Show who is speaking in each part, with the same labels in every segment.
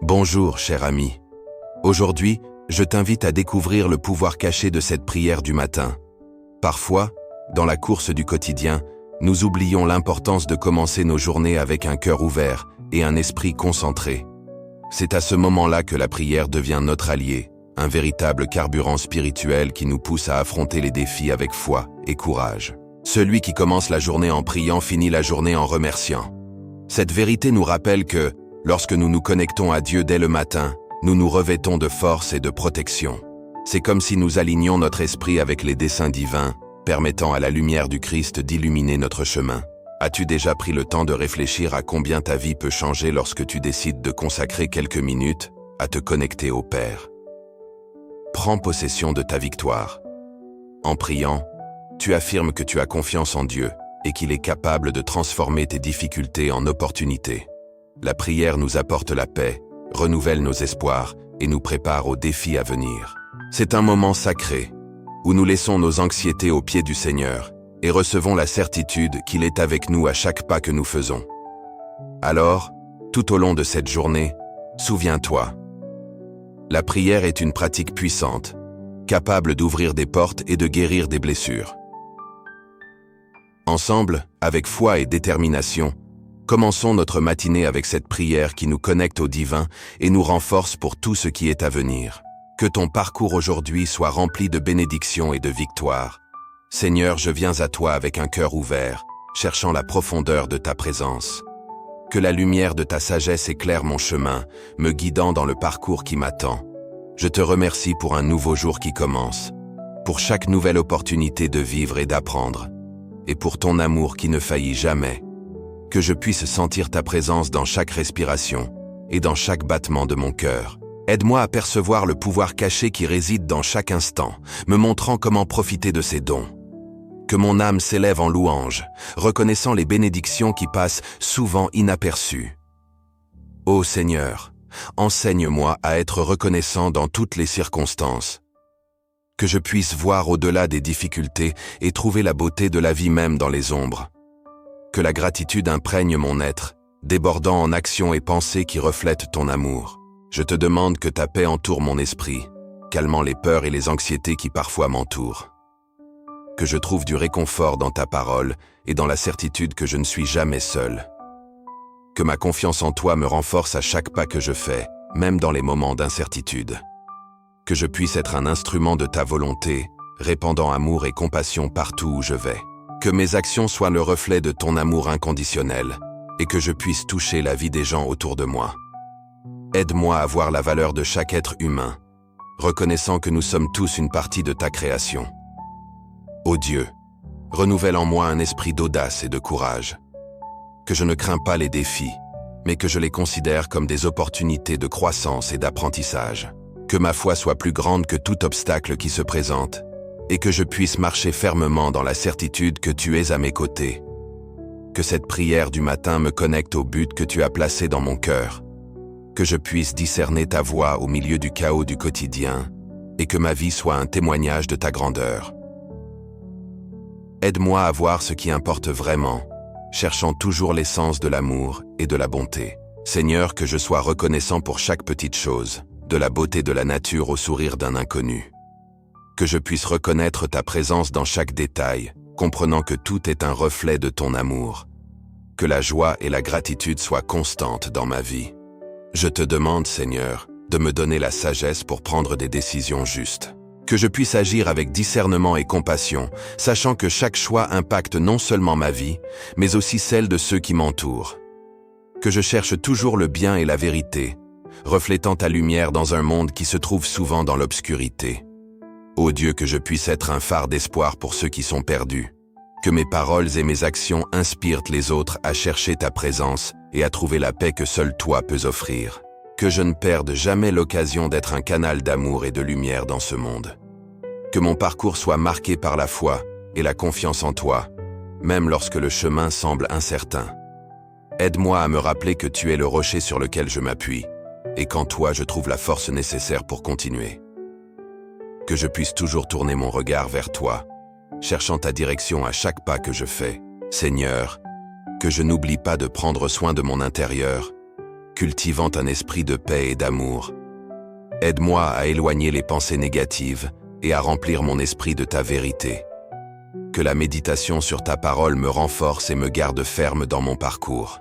Speaker 1: Bonjour, cher ami. Aujourd'hui, je t'invite à découvrir le pouvoir caché de cette prière du matin. Parfois, dans la course du quotidien, nous oublions l'importance de commencer nos journées avec un cœur ouvert et un esprit concentré. C'est à ce moment-là que la prière devient notre allié, un véritable carburant spirituel qui nous pousse à affronter les défis avec foi et courage. Celui qui commence la journée en priant finit la journée en remerciant. Cette vérité nous rappelle que, lorsque nous nous connectons à Dieu dès le matin, nous nous revêtons de force et de protection. C'est comme si nous alignions notre esprit avec les desseins divins, permettant à la lumière du Christ d'illuminer notre chemin. As-tu déjà pris le temps de réfléchir à combien ta vie peut changer lorsque tu décides de consacrer quelques minutes à te connecter au Père? Prends possession de ta victoire. En priant, tu affirmes que tu as confiance en Dieu et qu'il est capable de transformer tes difficultés en opportunités. La prière nous apporte la paix, renouvelle nos espoirs et nous prépare aux défis à venir. C'est un moment sacré, où nous laissons nos anxiétés aux pieds du Seigneur et recevons la certitude qu'il est avec nous à chaque pas que nous faisons. Alors, tout au long de cette journée, souviens-toi. La prière est une pratique puissante, capable d'ouvrir des portes et de guérir des blessures. Ensemble, avec foi et détermination, commençons notre matinée avec cette prière qui nous connecte au divin et nous renforce pour tout ce qui est à venir. Que ton parcours aujourd'hui soit rempli de bénédictions et de victoires. Seigneur, je viens à toi avec un cœur ouvert, cherchant la profondeur de ta présence. Que la lumière de ta sagesse éclaire mon chemin, me guidant dans le parcours qui m'attend. Je te remercie pour un nouveau jour qui commence, pour chaque nouvelle opportunité de vivre et d'apprendre, et pour ton amour qui ne faillit jamais. Que je puisse sentir ta présence dans chaque respiration et dans chaque battement de mon cœur. Aide-moi à percevoir le pouvoir caché qui réside dans chaque instant, me montrant comment profiter de ces dons. Que mon âme s'élève en louange, reconnaissant les bénédictions qui passent souvent inaperçues. Ô Seigneur, enseigne-moi à être reconnaissant dans toutes les circonstances. Que je puisse voir au-delà des difficultés et trouver la beauté de la vie même dans les ombres. Que la gratitude imprègne mon être, débordant en actions et pensées qui reflètent ton amour. Je te demande que ta paix entoure mon esprit, calmant les peurs et les anxiétés qui parfois m'entourent. Que je trouve du réconfort dans ta parole et dans la certitude que je ne suis jamais seul. Que ma confiance en toi me renforce à chaque pas que je fais, même dans les moments d'incertitude. Que je puisse être un instrument de ta volonté, répandant amour et compassion partout où je vais. Que mes actions soient le reflet de ton amour inconditionnel et que je puisse toucher la vie des gens autour de moi. Aide-moi à voir la valeur de chaque être humain, reconnaissant que nous sommes tous une partie de ta création. Ô Dieu, renouvelle en moi un esprit d'audace et de courage. Que je ne crains pas les défis, mais que je les considère comme des opportunités de croissance et d'apprentissage. Que ma foi soit plus grande que tout obstacle qui se présente, et que je puisse marcher fermement dans la certitude que tu es à mes côtés. Que cette prière du matin me connecte au but que tu as placé dans mon cœur. Que je puisse discerner ta voix au milieu du chaos du quotidien, et que ma vie soit un témoignage de ta grandeur. Aide-moi à voir ce qui importe vraiment, cherchant toujours l'essence de l'amour et de la bonté. Seigneur, que je sois reconnaissant pour chaque petite chose, de la beauté de la nature au sourire d'un inconnu. Que je puisse reconnaître ta présence dans chaque détail, comprenant que tout est un reflet de ton amour. Que la joie et la gratitude soient constantes dans ma vie. Je te demande, Seigneur, de me donner la sagesse pour prendre des décisions justes. Que je puisse agir avec discernement et compassion, sachant que chaque choix impacte non seulement ma vie, mais aussi celle de ceux qui m'entourent. Que je cherche toujours le bien et la vérité, reflétant ta lumière dans un monde qui se trouve souvent dans l'obscurité. Ô Dieu, que je puisse être un phare d'espoir pour ceux qui sont perdus. Que mes paroles et mes actions inspirent les autres à chercher ta présence et à trouver la paix que seul toi peux offrir. Que je ne perde jamais l'occasion d'être un canal d'amour et de lumière dans ce monde. Que mon parcours soit marqué par la foi et la confiance en toi, même lorsque le chemin semble incertain. Aide-moi à me rappeler que tu es le rocher sur lequel je m'appuie, et qu'en toi je trouve la force nécessaire pour continuer. Que je puisse toujours tourner mon regard vers toi, cherchant ta direction à chaque pas que je fais. Seigneur, que je n'oublie pas de prendre soin de mon intérieur, cultivant un esprit de paix et d'amour. Aide-moi à éloigner les pensées négatives et à remplir mon esprit de ta vérité. Que la méditation sur ta parole me renforce et me garde ferme dans mon parcours.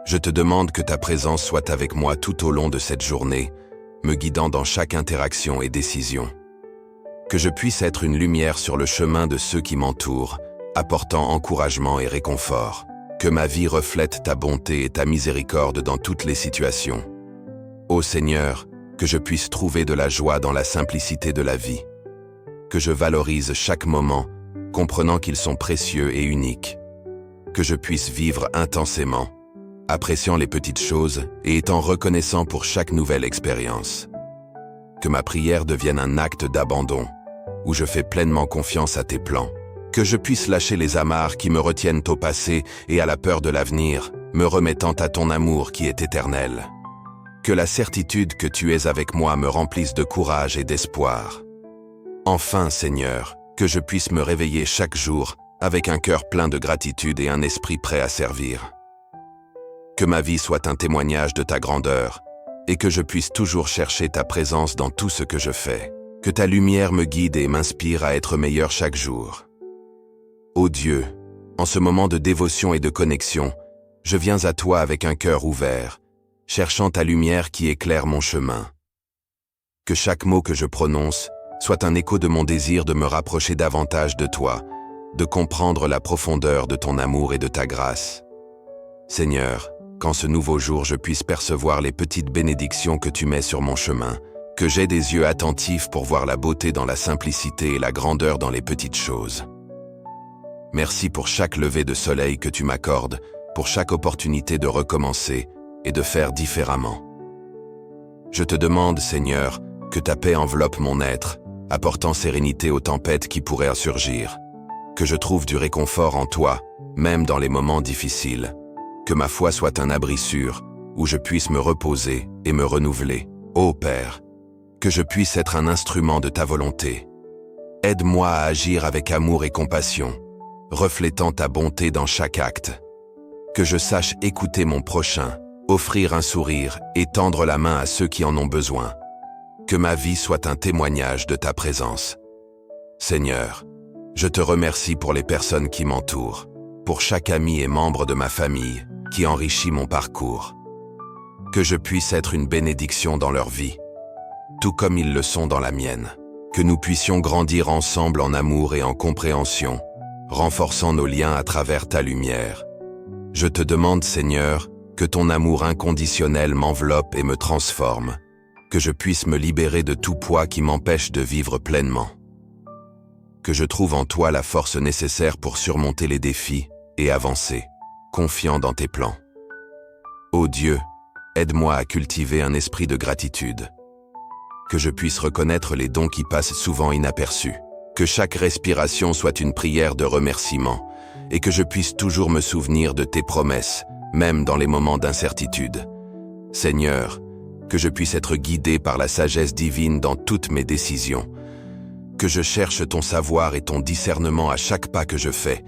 Speaker 1: Je te demande que ta présence soit avec moi tout au long de cette journée, me guidant dans chaque interaction et décision. Que je puisse être une lumière sur le chemin de ceux qui m'entourent, apportant encouragement et réconfort. Que ma vie reflète ta bonté et ta miséricorde dans toutes les situations. Ô Seigneur, que je puisse trouver de la joie dans la simplicité de la vie. Que je valorise chaque moment, comprenant qu'ils sont précieux et uniques. Que je puisse vivre intensément, appréciant les petites choses et étant reconnaissant pour chaque nouvelle expérience. Que ma prière devienne un acte d'abandon, où je fais pleinement confiance à tes plans. Que je puisse lâcher les amarres qui me retiennent au passé et à la peur de l'avenir, me remettant à ton amour qui est éternel. Que la certitude que tu es avec moi me remplisse de courage et d'espoir. Enfin, Seigneur, que je puisse me réveiller chaque jour avec un cœur plein de gratitude et un esprit prêt à servir. Que ma vie soit un témoignage de ta grandeur et que je puisse toujours chercher ta présence dans tout ce que je fais. Que ta lumière me guide et m'inspire à être meilleur chaque jour. Ô Dieu, en ce moment de dévotion et de connexion, je viens à toi avec un cœur ouvert, cherchant ta lumière qui éclaire mon chemin. Que chaque mot que je prononce soit un écho de mon désir de me rapprocher davantage de toi, de comprendre la profondeur de ton amour et de ta grâce. Seigneur, qu'en ce nouveau jour je puisse percevoir les petites bénédictions que tu mets sur mon chemin, que j'aie des yeux attentifs pour voir la beauté dans la simplicité et la grandeur dans les petites choses. Merci pour chaque lever de soleil que tu m'accordes, pour chaque opportunité de recommencer et de faire différemment. Je te demande, Seigneur, que ta paix enveloppe mon être, apportant sérénité aux tempêtes qui pourraient surgir. Que je trouve du réconfort en toi, même dans les moments difficiles. Que ma foi soit un abri sûr, où je puisse me reposer et me renouveler. Ô Père, que je puisse être un instrument de ta volonté. Aide-moi à agir avec amour et compassion, reflétant ta bonté dans chaque acte. Que je sache écouter mon prochain, offrir un sourire et tendre la main à ceux qui en ont besoin. Que ma vie soit un témoignage de ta présence. Seigneur, je te remercie pour les personnes qui m'entourent, pour chaque ami et membre de ma famille qui enrichit mon parcours. Que je puisse être une bénédiction dans leur vie, tout comme ils le sont dans la mienne. Que nous puissions grandir ensemble en amour et en compréhension, renforçant nos liens à travers ta lumière. Je te demande, Seigneur, que ton amour inconditionnel m'enveloppe et me transforme, que je puisse me libérer de tout poids qui m'empêche de vivre pleinement. Que je trouve en toi la force nécessaire pour surmonter les défis et avancer, confiant dans tes plans. Ô Dieu, aide-moi à cultiver un esprit de gratitude. Que je puisse reconnaître les dons qui passent souvent inaperçus. Que chaque respiration soit une prière de remerciement et que je puisse toujours me souvenir de tes promesses, même dans les moments d'incertitude. Seigneur, que je puisse être guidé par la sagesse divine dans toutes mes décisions. Que je cherche ton savoir et ton discernement à chaque pas que je fais.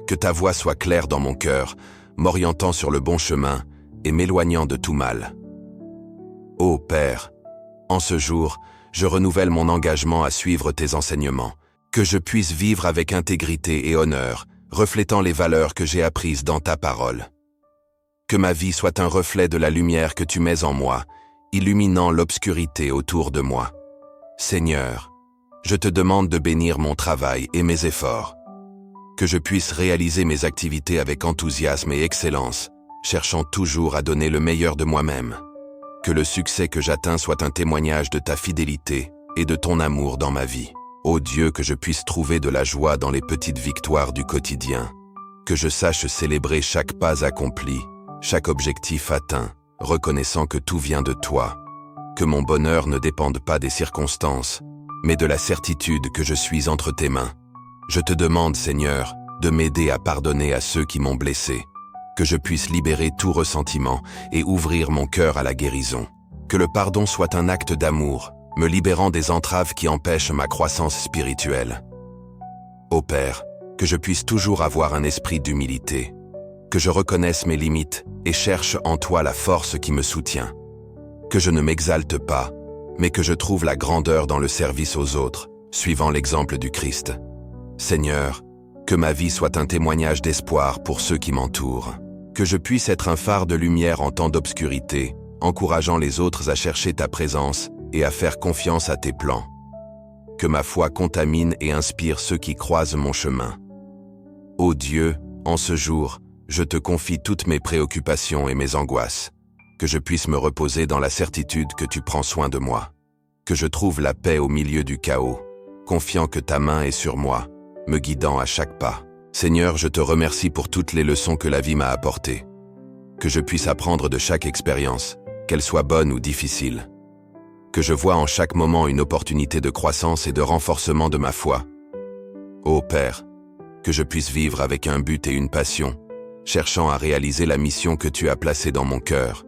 Speaker 1: Que ta voix soit claire dans mon cœur, m'orientant sur le bon chemin et m'éloignant de tout mal. Ô Père, en ce jour, je renouvelle mon engagement à suivre tes enseignements. Que je puisse vivre avec intégrité et honneur, reflétant les valeurs que j'ai apprises dans ta parole. Que ma vie soit un reflet de la lumière que tu mets en moi, illuminant l'obscurité autour de moi. Seigneur, je te demande de bénir mon travail et mes efforts. Que je puisse réaliser mes activités avec enthousiasme et excellence, cherchant toujours à donner le meilleur de moi-même. Que le succès que j'atteins soit un témoignage de ta fidélité et de ton amour dans ma vie. Ô Dieu, que je puisse trouver de la joie dans les petites victoires du quotidien. Que je sache célébrer chaque pas accompli, chaque objectif atteint, reconnaissant que tout vient de toi. Que mon bonheur ne dépende pas des circonstances, mais de la certitude que je suis entre tes mains. Je te demande, Seigneur, de m'aider à pardonner à ceux qui m'ont blessé. Que je puisse libérer tout ressentiment et ouvrir mon cœur à la guérison. Que le pardon soit un acte d'amour, me libérant des entraves qui empêchent ma croissance spirituelle. Ô Père, que je puisse toujours avoir un esprit d'humilité, que je reconnaisse mes limites et cherche en toi la force qui me soutient. Que je ne m'exalte pas, mais que je trouve la grandeur dans le service aux autres, suivant l'exemple du Christ. Seigneur, que ma vie soit un témoignage d'espoir pour ceux qui m'entourent. Que je puisse être un phare de lumière en temps d'obscurité, encourageant les autres à chercher ta présence et à faire confiance à tes plans. Que ma foi contamine et inspire ceux qui croisent mon chemin. Ô Dieu, en ce jour, je te confie toutes mes préoccupations et mes angoisses. Que je puisse me reposer dans la certitude que tu prends soin de moi. Que je trouve la paix au milieu du chaos, confiant que ta main est sur moi, me guidant à chaque pas. Seigneur, je te remercie pour toutes les leçons que la vie m'a apportées. Que je puisse apprendre de chaque expérience, qu'elle soit bonne ou difficile. Que je vois en chaque moment une opportunité de croissance et de renforcement de ma foi. Ô Père, que je puisse vivre avec un but et une passion, cherchant à réaliser la mission que tu as placée dans mon cœur.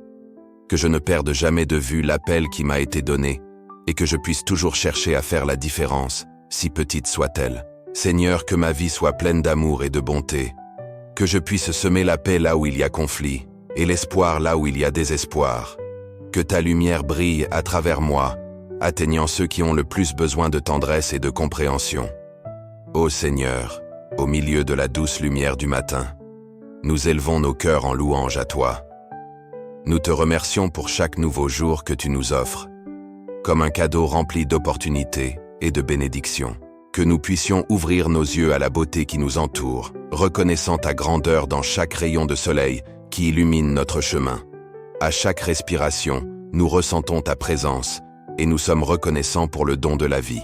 Speaker 1: Que je ne perde jamais de vue l'appel qui m'a été donné, et que je puisse toujours chercher à faire la différence, si petite soit-elle. Seigneur, que ma vie soit pleine d'amour et de bonté. Que je puisse semer la paix là où il y a conflit, et l'espoir là où il y a désespoir. Que ta lumière brille à travers moi, atteignant ceux qui ont le plus besoin de tendresse et de compréhension. Ô Seigneur, au milieu de la douce lumière du matin, nous élevons nos cœurs en louange à toi. Nous te remercions pour chaque nouveau jour que tu nous offres, comme un cadeau rempli d'opportunités et de bénédictions. Que nous puissions ouvrir nos yeux à la beauté qui nous entoure, reconnaissant ta grandeur dans chaque rayon de soleil qui illumine notre chemin. À chaque respiration, nous ressentons ta présence et nous sommes reconnaissants pour le don de la vie.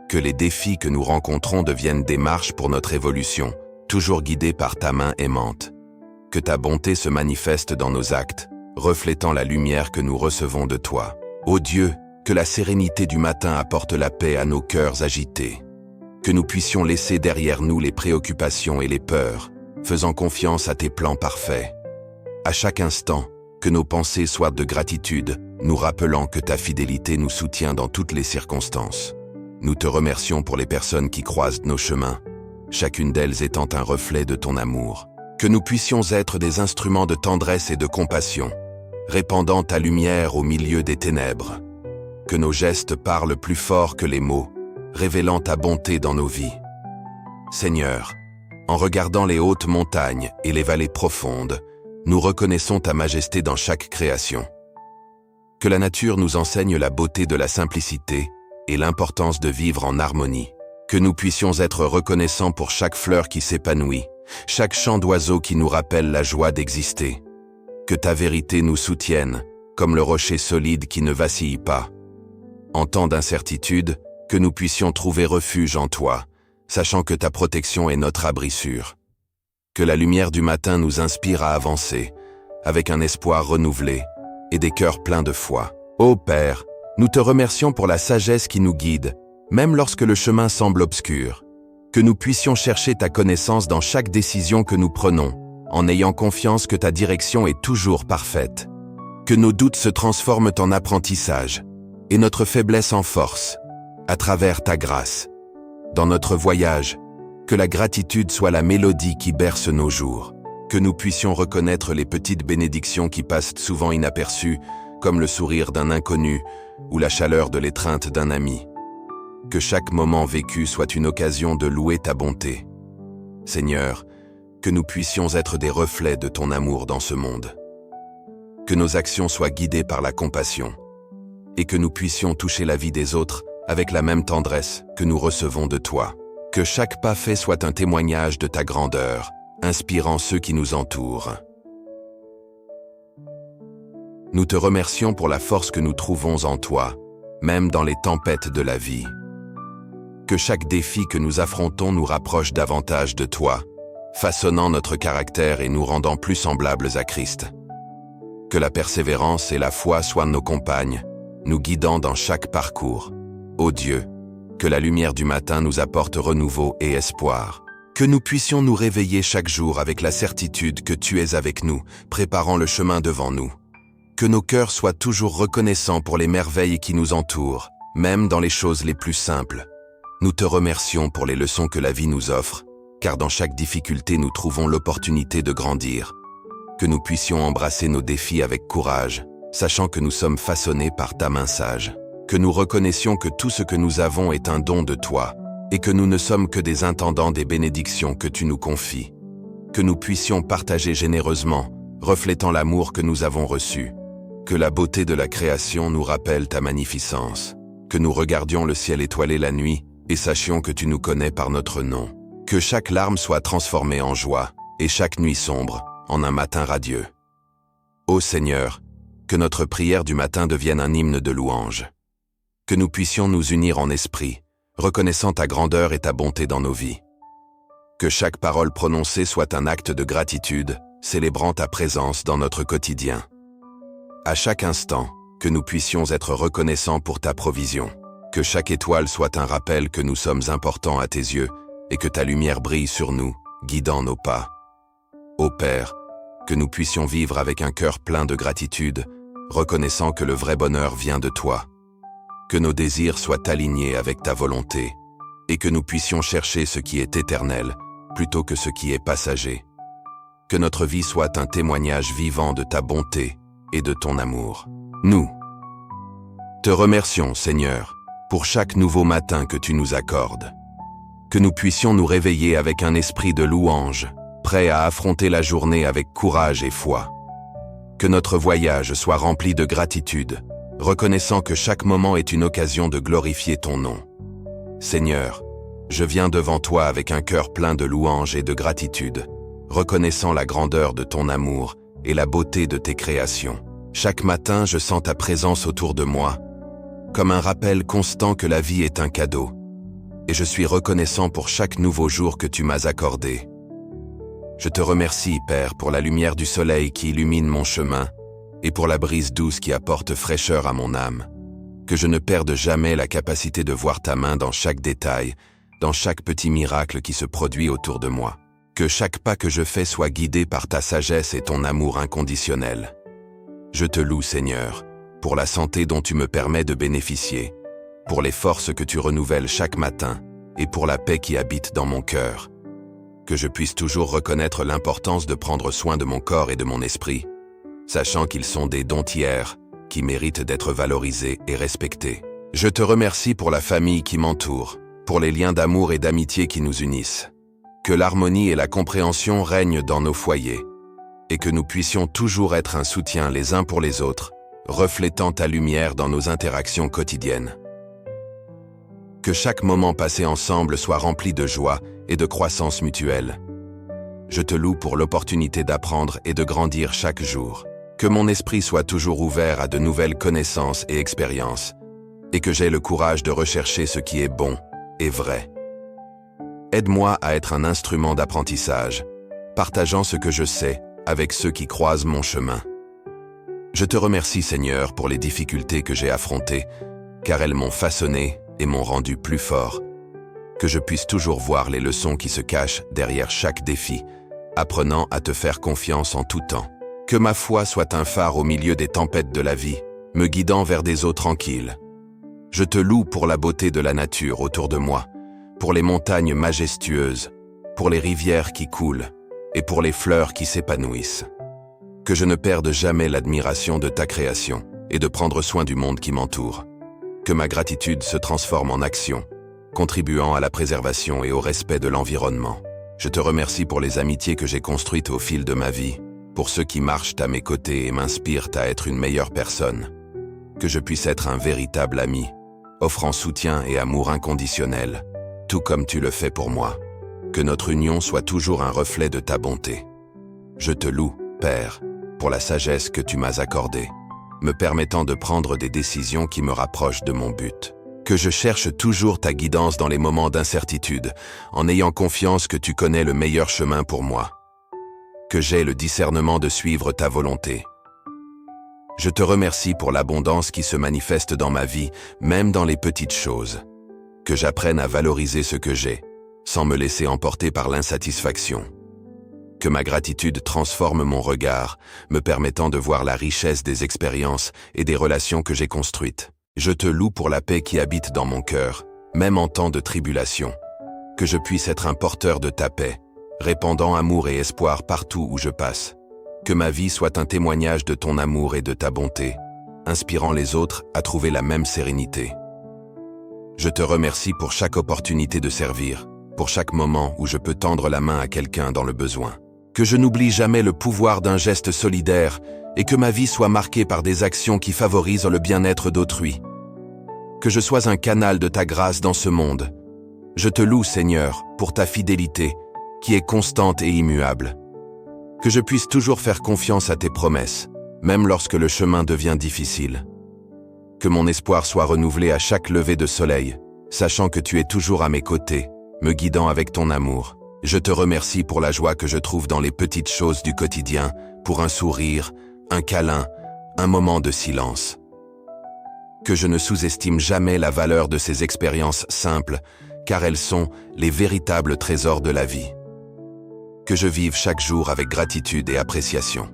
Speaker 1: Que les défis que nous rencontrons deviennent des marches pour notre évolution, toujours guidés par ta main aimante. Que ta bonté se manifeste dans nos actes, reflétant la lumière que nous recevons de toi. Ô Dieu, que la sérénité du matin apporte la paix à nos cœurs agités. Que nous puissions laisser derrière nous les préoccupations et les peurs, faisant confiance à tes plans parfaits. À chaque instant, que nos pensées soient de gratitude, nous rappelant que ta fidélité nous soutient dans toutes les circonstances. Nous te remercions pour les personnes qui croisent nos chemins, chacune d'elles étant un reflet de ton amour. Que nous puissions être des instruments de tendresse et de compassion, répandant ta lumière au milieu des ténèbres. Que nos gestes parlent plus fort que les mots, révélant ta bonté dans nos vies. Seigneur, en regardant les hautes montagnes et les vallées profondes, nous reconnaissons ta majesté dans chaque création. Que la nature nous enseigne la beauté de la simplicité et l'importance de vivre en harmonie. Que nous puissions être reconnaissants pour chaque fleur qui s'épanouit, chaque chant d'oiseau qui nous rappelle la joie d'exister. Que ta vérité nous soutienne, comme le rocher solide qui ne vacille pas. En temps d'incertitude, que nous puissions trouver refuge en toi, sachant que ta protection est notre abri sûr. Que la lumière du matin nous inspire à avancer, avec un espoir renouvelé et des cœurs pleins de foi. Ô Père, nous te remercions pour la sagesse qui nous guide, même lorsque le chemin semble obscur. Que nous puissions chercher ta connaissance dans chaque décision que nous prenons, en ayant confiance que ta direction est toujours parfaite. Que nos doutes se transforment en apprentissage, et notre faiblesse en force, à travers ta grâce. Dans notre voyage, que la gratitude soit la mélodie qui berce nos jours. Que nous puissions reconnaître les petites bénédictions qui passent souvent inaperçues, comme le sourire d'un inconnu ou la chaleur de l'étreinte d'un ami. Que chaque moment vécu soit une occasion de louer ta bonté. Seigneur, que nous puissions être des reflets de ton amour dans ce monde. Que nos actions soient guidées par la compassion, et que nous puissions toucher la vie des autres avec la même tendresse que nous recevons de toi. Que chaque pas fait soit un témoignage de ta grandeur, inspirant ceux qui nous entourent. Nous te remercions pour la force que nous trouvons en toi, même dans les tempêtes de la vie. Que chaque défi que nous affrontons nous rapproche davantage de toi, façonnant notre caractère et nous rendant plus semblables à Christ. Que la persévérance et la foi soient nos compagnes, nous guidant dans chaque parcours. Ô Dieu, que la lumière du matin nous apporte renouveau et espoir. Que nous puissions nous réveiller chaque jour avec la certitude que tu es avec nous, préparant le chemin devant nous. Que nos cœurs soient toujours reconnaissants pour les merveilles qui nous entourent, même dans les choses les plus simples. Nous te remercions pour les leçons que la vie nous offre, car dans chaque difficulté nous trouvons l'opportunité de grandir. que nous puissions embrasser nos défis avec courage, sachant que nous sommes façonnés par ta main sage, que nous reconnaissions que tout ce que nous avons est un don de toi, et que nous ne sommes que des intendants des bénédictions que tu nous confies, que nous puissions partager généreusement, reflétant l'amour que nous avons reçu, que la beauté de la création nous rappelle ta magnificence, que nous regardions le ciel étoilé la nuit et sachions que tu nous connais par notre nom, que chaque larme soit transformée en joie et chaque nuit sombre en un matin radieux. Ô Seigneur, que notre prière du matin devienne un hymne de louange, que nous puissions nous unir en esprit, reconnaissant ta grandeur et ta bonté dans nos vies. Que chaque parole prononcée soit un acte de gratitude, célébrant ta présence dans notre quotidien. À chaque instant, que nous puissions être reconnaissants pour ta provision. Que chaque étoile soit un rappel que nous sommes importants à tes yeux et que ta lumière brille sur nous, guidant nos pas. Ô Père, que nous puissions vivre avec un cœur plein de gratitude, reconnaissant que le vrai bonheur vient de toi. Que nos désirs soient alignés avec ta volonté et que nous puissions chercher ce qui est éternel plutôt que ce qui est passager. Que notre vie soit un témoignage vivant de ta bonté et de ton amour. Nous te remercions, Seigneur, pour chaque nouveau matin que tu nous accordes. Que nous puissions nous réveiller avec un esprit de louange, prêt à affronter la journée avec courage et foi. Que notre voyage soit rempli de gratitude, reconnaissant que chaque moment est une occasion de glorifier ton nom. Seigneur, je viens devant toi avec un cœur plein de louange et de gratitude, reconnaissant la grandeur de ton amour et la beauté de tes créations. Chaque matin, je sens ta présence autour de moi, comme un rappel constant que la vie est un cadeau, et je suis reconnaissant pour chaque nouveau jour que tu m'as accordé. Je te remercie, Père, pour la lumière du soleil qui illumine mon chemin, et pour la brise douce qui apporte fraîcheur à mon âme. Que je ne perde jamais la capacité de voir ta main dans chaque détail, dans chaque petit miracle qui se produit autour de moi. Que chaque pas que je fais soit guidé par ta sagesse et ton amour inconditionnel. Je te loue, Seigneur, pour la santé dont tu me permets de bénéficier, pour les forces que tu renouvelles chaque matin et pour la paix qui habite dans mon cœur. Que je puisse toujours reconnaître l'importance de prendre soin de mon corps et de mon esprit, sachant qu'ils sont des dons tiers qui méritent d'être valorisés et respectés. Je te remercie pour la famille qui m'entoure, pour les liens d'amour et d'amitié qui nous unissent. Que l'harmonie et la compréhension règnent dans nos foyers, et que nous puissions toujours être un soutien les uns pour les autres, reflétant ta lumière dans nos interactions quotidiennes. Que chaque moment passé ensemble soit rempli de joie et de croissance mutuelle. Je te loue pour l'opportunité d'apprendre et de grandir chaque jour. Que mon esprit soit toujours ouvert à de nouvelles connaissances et expériences, et que j'aie le courage de rechercher ce qui est bon et vrai. Aide-moi à être un instrument d'apprentissage, partageant ce que je sais avec ceux qui croisent mon chemin. Je te remercie, Seigneur, pour les difficultés que j'ai affrontées, car elles m'ont façonné et m'ont rendu plus fort. Que je puisse toujours voir les leçons qui se cachent derrière chaque défi, apprenant à te faire confiance en tout temps. Que ma foi soit un phare au milieu des tempêtes de la vie, me guidant vers des eaux tranquilles. Je te loue pour la beauté de la nature autour de moi, pour les montagnes majestueuses, pour les rivières qui coulent et pour les fleurs qui s'épanouissent. Que je ne perde jamais l'admiration de ta création et de prendre soin du monde qui m'entoure. Que ma gratitude se transforme en action, contribuant à la préservation et au respect de l'environnement. Je te remercie pour les amitiés que j'ai construites au fil de ma vie, pour ceux qui marchent à mes côtés et m'inspirent à être une meilleure personne. Que je puisse être un véritable ami, offrant soutien et amour inconditionnel, tout comme tu le fais pour moi. Que notre union soit toujours un reflet de ta bonté. Je te loue, Père, pour la sagesse que tu m'as accordée, me permettant de prendre des décisions qui me rapprochent de mon but. Que je cherche toujours ta guidance dans les moments d'incertitude, en ayant confiance que tu connais le meilleur chemin pour moi. Que j'aie le discernement de suivre ta volonté. Je te remercie pour l'abondance qui se manifeste dans ma vie, même dans les petites choses. Que j'apprenne à valoriser ce que j'ai, sans me laisser emporter par l'insatisfaction. Que ma gratitude transforme mon regard, me permettant de voir la richesse des expériences et des relations que j'ai construites. Je te loue pour la paix qui habite dans mon cœur, même en temps de tribulation. Que je puisse être un porteur de ta paix, répandant amour et espoir partout où je passe. Que ma vie soit un témoignage de ton amour et de ta bonté, inspirant les autres à trouver la même sérénité. Je te remercie pour chaque opportunité de servir, pour chaque moment où je peux tendre la main à quelqu'un dans le besoin. Que je n'oublie jamais le pouvoir d'un geste solidaire et que ma vie soit marquée par des actions qui favorisent le bien-être d'autrui. Que je sois un canal de ta grâce dans ce monde. Je te loue, Seigneur, pour ta fidélité, qui est constante et immuable. Que je puisse toujours faire confiance à tes promesses, même lorsque le chemin devient difficile. Que mon espoir soit renouvelé à chaque lever de soleil, sachant que tu es toujours à mes côtés, me guidant avec ton amour. Je te remercie pour la joie que je trouve dans les petites choses du quotidien, pour un sourire, un câlin, un moment de silence. Que je ne sous-estime jamais la valeur de ces expériences simples, car elles sont les véritables trésors de la vie. Que je vive chaque jour avec gratitude et appréciation.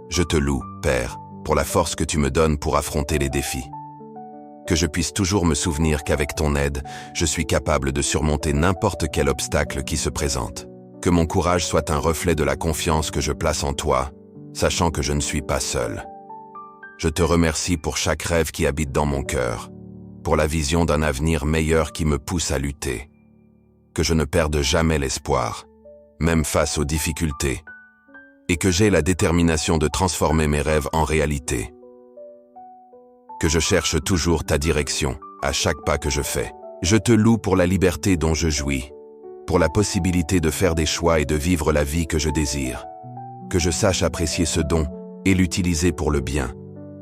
Speaker 1: Je te loue, Père, pour la force que tu me donnes pour affronter les défis. Que je puisse toujours me souvenir qu'avec ton aide, je suis capable de surmonter n'importe quel obstacle qui se présente. Que mon courage soit un reflet de la confiance que je place en toi, sachant que je ne suis pas seul. Je te remercie pour chaque rêve qui habite dans mon cœur, pour la vision d'un avenir meilleur qui me pousse à lutter. Que je ne perde jamais l'espoir, même face aux difficultés, et que j'ai la détermination de transformer mes rêves en réalité. Que je cherche toujours ta direction, à chaque pas que je fais. Je te loue pour la liberté dont je jouis, pour la possibilité de faire des choix et de vivre la vie que je désire. Que je sache apprécier ce don et l'utiliser pour le bien,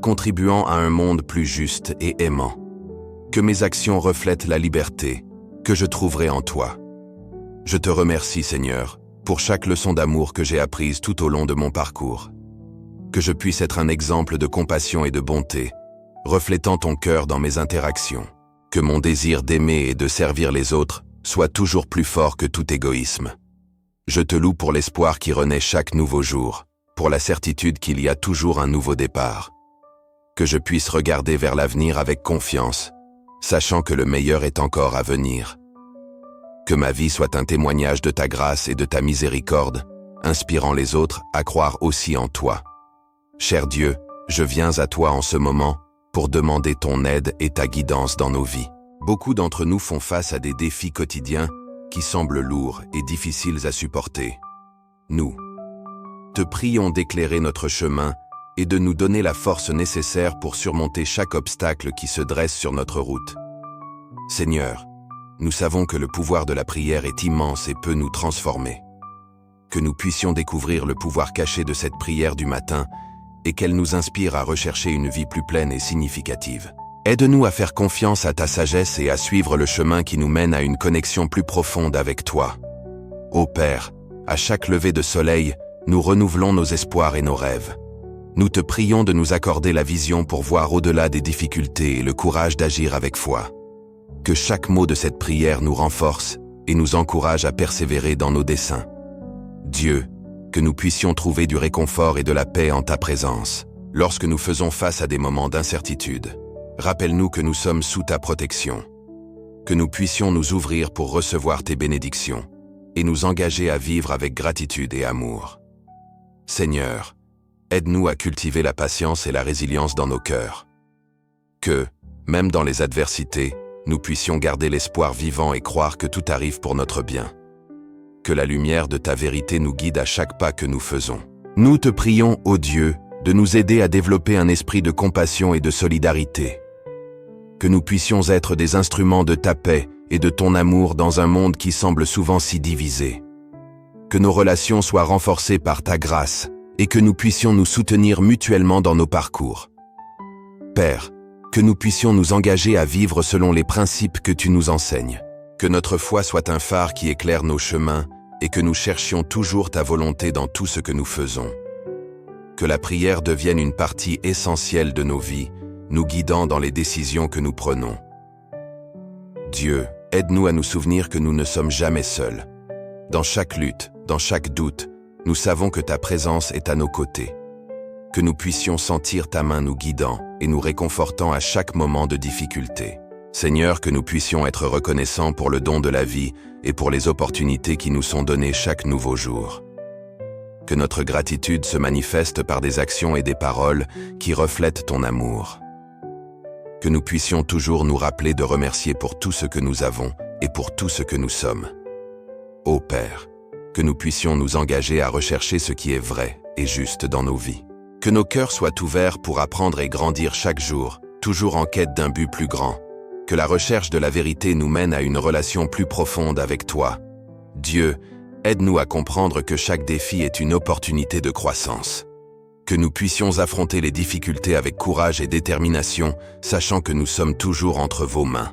Speaker 1: contribuant à un monde plus juste et aimant. Que mes actions reflètent la liberté que je trouverai en toi. Je te remercie, Seigneur, pour chaque leçon d'amour que j'ai apprise tout au long de mon parcours. Que je puisse être un exemple de compassion et de bonté, reflétant ton cœur dans mes interactions. Que mon désir d'aimer et de servir les autres soit toujours plus fort que tout égoïsme. Je te loue pour l'espoir qui renaît chaque nouveau jour, pour la certitude qu'il y a toujours un nouveau départ. Que je puisse regarder vers l'avenir avec confiance, sachant que le meilleur est encore à venir. Que ma vie soit un témoignage de ta grâce et de ta miséricorde, inspirant les autres à croire aussi en toi. Cher Dieu, je viens à toi en ce moment pour demander ton aide et ta guidance dans nos vies. Beaucoup d'entre nous font face à des défis quotidiens qui semblent lourds et difficiles à supporter. Nous te prions d'éclairer notre chemin et de nous donner la force nécessaire pour surmonter chaque obstacle qui se dresse sur notre route. Seigneur, nous savons que le pouvoir de la prière est immense et peut nous transformer. Que nous puissions découvrir le pouvoir caché de cette prière du matin et qu'elle nous inspire à rechercher une vie plus pleine et significative. Aide-nous à faire confiance à ta sagesse et à suivre le chemin qui nous mène à une connexion plus profonde avec toi. Ô Père, à chaque lever de soleil, nous renouvelons nos espoirs et nos rêves. Nous te prions de nous accorder la vision pour voir au-delà des difficultés et le courage d'agir avec foi. Que chaque mot de cette prière nous renforce et nous encourage à persévérer dans nos desseins. Dieu, que nous puissions trouver du réconfort et de la paix en ta présence, lorsque nous faisons face à des moments d'incertitude. Rappelle-nous que nous sommes sous ta protection. Que nous puissions nous ouvrir pour recevoir tes bénédictions et nous engager à vivre avec gratitude et amour. Seigneur, aide-nous à cultiver la patience et la résilience dans nos cœurs. Que, même dans les adversités, nous puissions garder l'espoir vivant et croire que tout arrive pour notre bien. Que la lumière de ta vérité nous guide à chaque pas que nous faisons. Nous te prions, ô Dieu, de nous aider à développer un esprit de compassion et de solidarité. Que nous puissions être des instruments de ta paix et de ton amour dans un monde qui semble souvent si divisé. Que nos relations soient renforcées par ta grâce et que nous puissions nous soutenir mutuellement dans nos parcours. Père, que nous puissions nous engager à vivre selon les principes que tu nous enseignes. Que notre foi soit un phare qui éclaire nos chemins et que nous cherchions toujours ta volonté dans tout ce que nous faisons. Que la prière devienne une partie essentielle de nos vies, nous guidant dans les décisions que nous prenons. Dieu, aide-nous à nous souvenir que nous ne sommes jamais seuls. Dans chaque lutte, dans chaque doute, nous savons que ta présence est à nos côtés. Que nous puissions sentir ta main nous guidant et nous réconfortant à chaque moment de difficulté. Seigneur, que nous puissions être reconnaissants pour le don de la vie et pour les opportunités qui nous sont données chaque nouveau jour. Que notre gratitude se manifeste par des actions et des paroles qui reflètent ton amour. Que nous puissions toujours nous rappeler de remercier pour tout ce que nous avons et pour tout ce que nous sommes. Ô Père, que nous puissions nous engager à rechercher ce qui est vrai et juste dans nos vies. Que nos cœurs soient ouverts pour apprendre et grandir chaque jour, toujours en quête d'un but plus grand. Que la recherche de la vérité nous mène à une relation plus profonde avec toi. Dieu, aide-nous à comprendre que chaque défi est une opportunité de croissance. Que nous puissions affronter les difficultés avec courage et détermination, sachant que nous sommes toujours entre vos mains.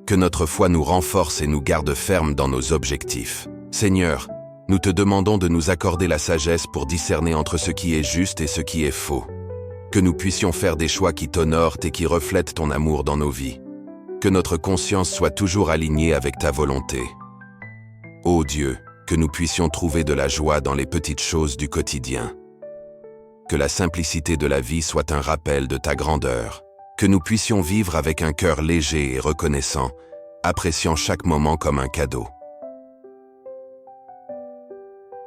Speaker 1: Que notre foi nous renforce et nous garde fermes dans nos objectifs. Seigneur, nous te demandons de nous accorder la sagesse pour discerner entre ce qui est juste et ce qui est faux. Que nous puissions faire des choix qui t'honorent et qui reflètent ton amour dans nos vies. Que notre conscience soit toujours alignée avec ta volonté. Ô Dieu, que nous puissions trouver de la joie dans les petites choses du quotidien. Que la simplicité de la vie soit un rappel de ta grandeur. Que nous puissions vivre avec un cœur léger et reconnaissant, appréciant chaque moment comme un cadeau.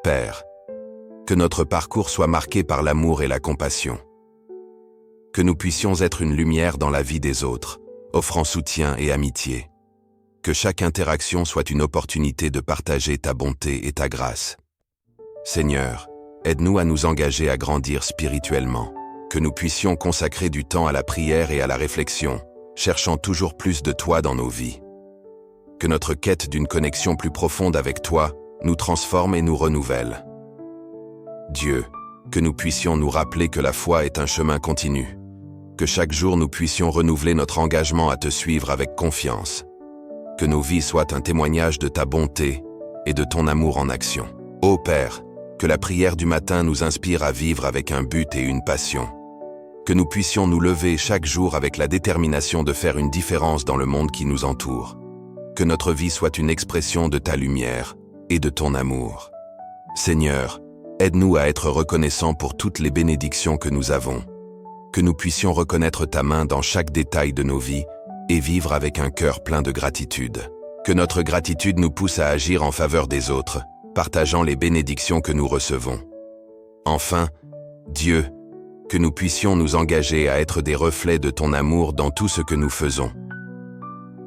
Speaker 1: Père, que notre parcours soit marqué par l'amour et la compassion. Que nous puissions être une lumière dans la vie des autres, offrant soutien et amitié. Que chaque interaction soit une opportunité de partager ta bonté et ta grâce. Seigneur, aide-nous à nous engager à grandir spirituellement. Que nous puissions consacrer du temps à la prière et à la réflexion, cherchant toujours plus de toi dans nos vies. Que notre quête d'une connexion plus profonde avec toi nous transforme et nous renouvelle. Dieu, que nous puissions nous rappeler que la foi est un chemin continu. Que chaque jour nous puissions renouveler notre engagement à te suivre avec confiance. Que nos vies soient un témoignage de ta bonté et de ton amour en action. Ô Père, que la prière du matin nous inspire à vivre avec un but et une passion. Que nous puissions nous lever chaque jour avec la détermination de faire une différence dans le monde qui nous entoure. Que notre vie soit une expression de ta lumière et de ton amour. Seigneur, aide-nous à être reconnaissants pour toutes les bénédictions que nous avons. Que nous puissions reconnaître ta main dans chaque détail de nos vies et vivre avec un cœur plein de gratitude. Que notre gratitude nous pousse à agir en faveur des autres, partageant les bénédictions que nous recevons. Enfin, Dieu, que nous puissions nous engager à être des reflets de ton amour dans tout ce que nous faisons.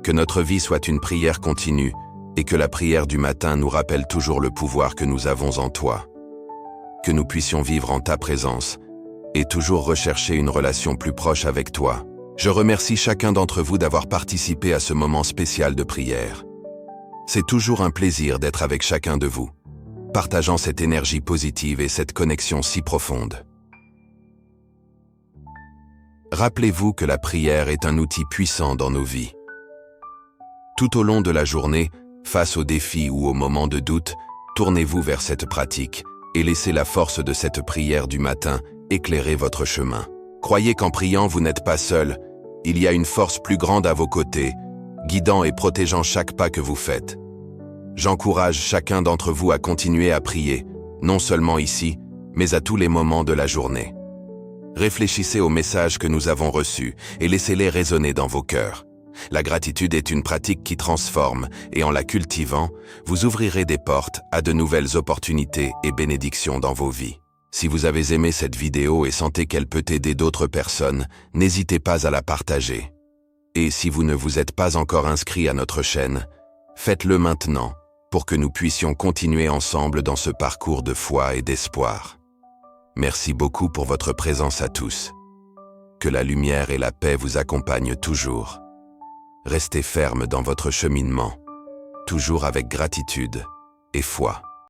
Speaker 1: Que notre vie soit une prière continue et que la prière du matin nous rappelle toujours le pouvoir que nous avons en toi. Que nous puissions vivre en ta présence et toujours rechercher une relation plus proche avec toi. Je remercie chacun d'entre vous d'avoir participé à ce moment spécial de prière. C'est toujours un plaisir d'être avec chacun de vous, partageant cette énergie positive et cette connexion si profonde. Rappelez-vous que la prière est un outil puissant dans nos vies. Tout au long de la journée, face aux défis ou aux moments de doute, tournez-vous vers cette pratique et laissez la force de cette prière du matin éclairer votre chemin. Croyez qu'en priant, vous n'êtes pas seul. Il y a une force plus grande à vos côtés, guidant et protégeant chaque pas que vous faites. J'encourage chacun d'entre vous à continuer à prier, non seulement ici, mais à tous les moments de la journée. Réfléchissez aux messages que nous avons reçus et laissez-les résonner dans vos cœurs. La gratitude est une pratique qui transforme et en la cultivant, vous ouvrirez des portes à de nouvelles opportunités et bénédictions dans vos vies. Si vous avez aimé cette vidéo et sentez qu'elle peut aider d'autres personnes, n'hésitez pas à la partager. Et si vous ne vous êtes pas encore inscrit à notre chaîne, faites-le maintenant pour que nous puissions continuer ensemble dans ce parcours de foi et d'espoir. Merci beaucoup pour votre présence à tous. Que la lumière et la paix vous accompagnent toujours. Restez ferme dans votre cheminement, toujours avec gratitude et foi.